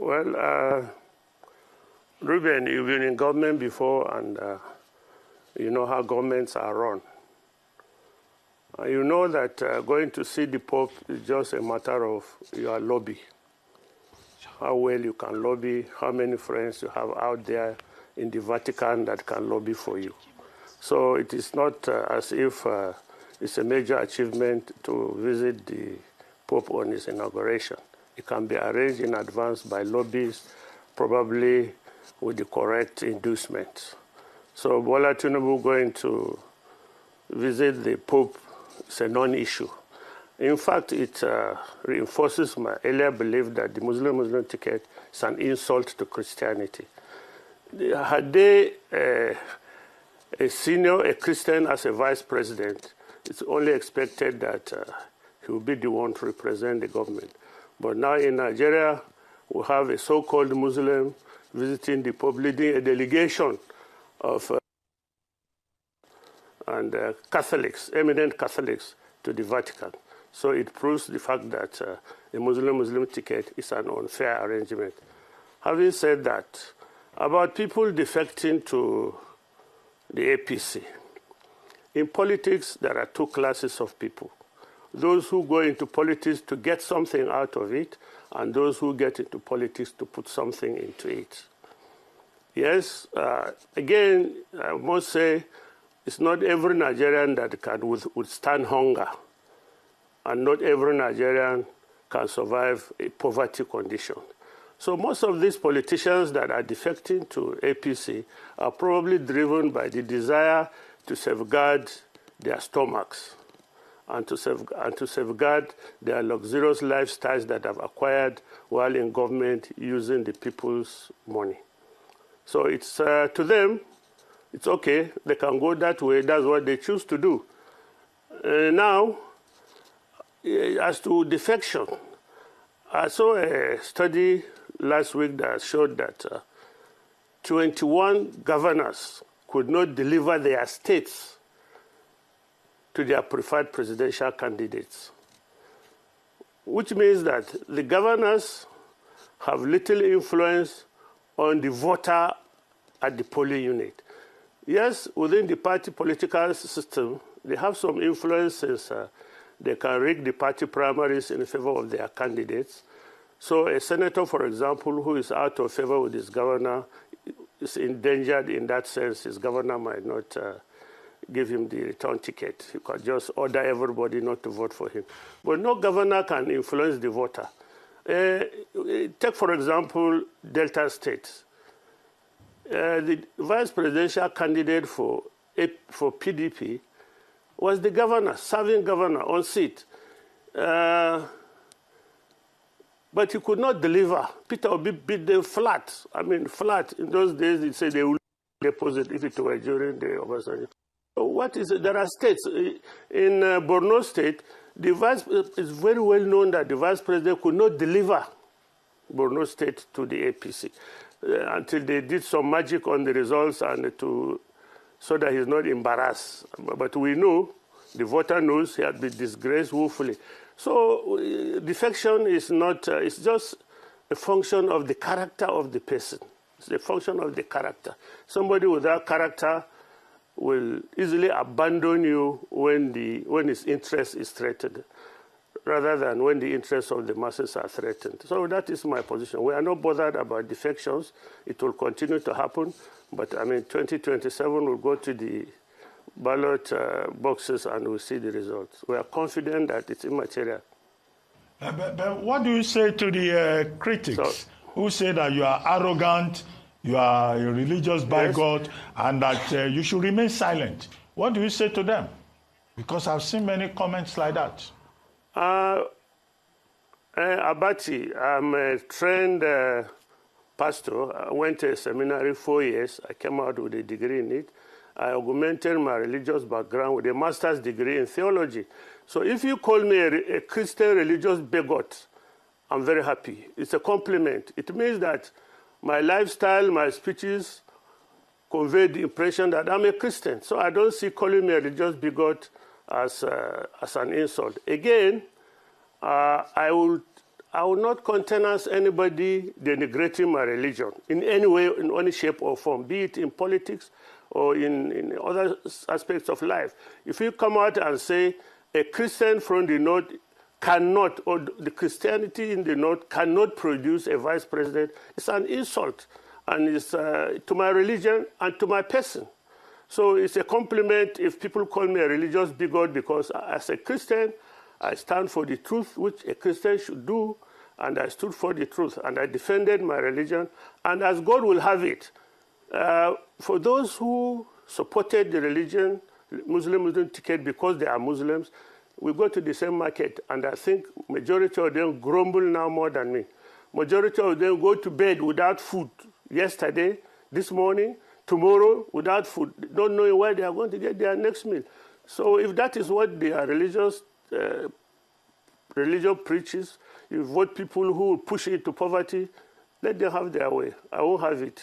Well, Ruben, you've been in government before, and you know how governments are run. You know that going to see the Pope is just a matter of your lobby. How well you can lobby, how many friends you have out there in the Vatican that can lobby for you. So it is not as if it's a major achievement to visit the Pope on his inauguration. It can be arranged in advance by lobbyists, probably with the correct inducements. So Bola Tinubu going to visit the Pope is a non-issue. In fact, it reinforces my earlier belief that the Muslim ticket is an insult to Christianity. Had they a Christian as a vice president, it's only expected that he will be the one to represent the government. But now in Nigeria, we have a so-called Muslim visiting the Pope, leading a delegation of Catholics, eminent Catholics, to the Vatican. So it proves the fact that a Muslim ticket is an unfair arrangement. Having said that, about people defecting to the APC. In politics, there are two classes of people. Those who go into politics to get something out of it, and those who get into politics to put something into it. Yes, again, I must say, it's not every Nigerian that can withstand hunger, and not every Nigerian can survive a poverty condition. So most of these politicians that are defecting to APC are probably driven by the desire to safeguard their stomachs and to safeguard their luxurious lifestyles that have acquired while in government using the people's money. So it's to them, it's okay. They can go that way. That's what they choose to do. Now, as to defection, I saw a study last week that showed that 21 governors could not deliver their states to their preferred presidential candidates, which means that the governors have little influence on the voter at the polling unit. Yes, within the party political system, they have some influence since they can rig the party primaries in favor of their candidates. So a senator, for example, who is out of favor with his governor is endangered in that sense. His governor might not give him the return ticket. He could just order everybody not to vote for him. But no governor can influence the voter. Take, for example, Delta State. The vice presidential candidate for PDP was the governor, serving governor on seat. But he could not deliver. Peter Obi beat them flat. I mean, flat. In those days, they said they would deposit if it were during the Obasanjo. What is it? There are states. In Borno State, the vice is very well known that the vice president could not deliver Borno State to the APC until they did some magic on the results and so that he's not embarrassed. But we know, the voter knows he had been disgraced woefully. So defection is not, it's just a function of the character of the person. It's a function of the character. Somebody without character will easily abandon you when his interest is threatened, rather than when the interests of the masses are threatened. So that is my position. We are not bothered about defections. It will continue to happen. But I mean, 2027 will go to the ballot boxes and we'll see the results. We are confident that it's immaterial. But what do you say to the critics who say that you are arrogant, you are a religious bigot, and that you should remain silent? What do you say to them? Because I've seen many comments like that. Abati, I'm a trained pastor. I went to a seminary 4 years. I came out with a degree in it. I augmented my religious background with a master's degree in theology. So if you call me a Christian religious bigot, I'm very happy. It's a compliment. It means that my lifestyle, my speeches convey the impression that I'm a Christian. So I don't see calling me a religious bigot as an insult. Again, I will I will not countenance anybody denigrating my religion in any way, in any shape or form, be it in politics or in other aspects of life. If you come out and say a Christian from the North cannot, or the Christianity in the North cannot produce a vice president, it's an insult, and it's to my religion and to my person. So it's a compliment if people call me a religious bigot, because as a Christian, I stand for the truth, which a Christian should do, and I stood for the truth, and I defended my religion, and as God will have it, for those who supported the religion, Muslim ticket, because they are Muslims, we go to the same market, and I think majority of them grumble now more than me. Majority of them go to bed without food yesterday, this morning, tomorrow without food, don't know where they are going to get their next meal. So if that is what their religion preaches, you vote people who push it to poverty, let them have their way. I won't have it.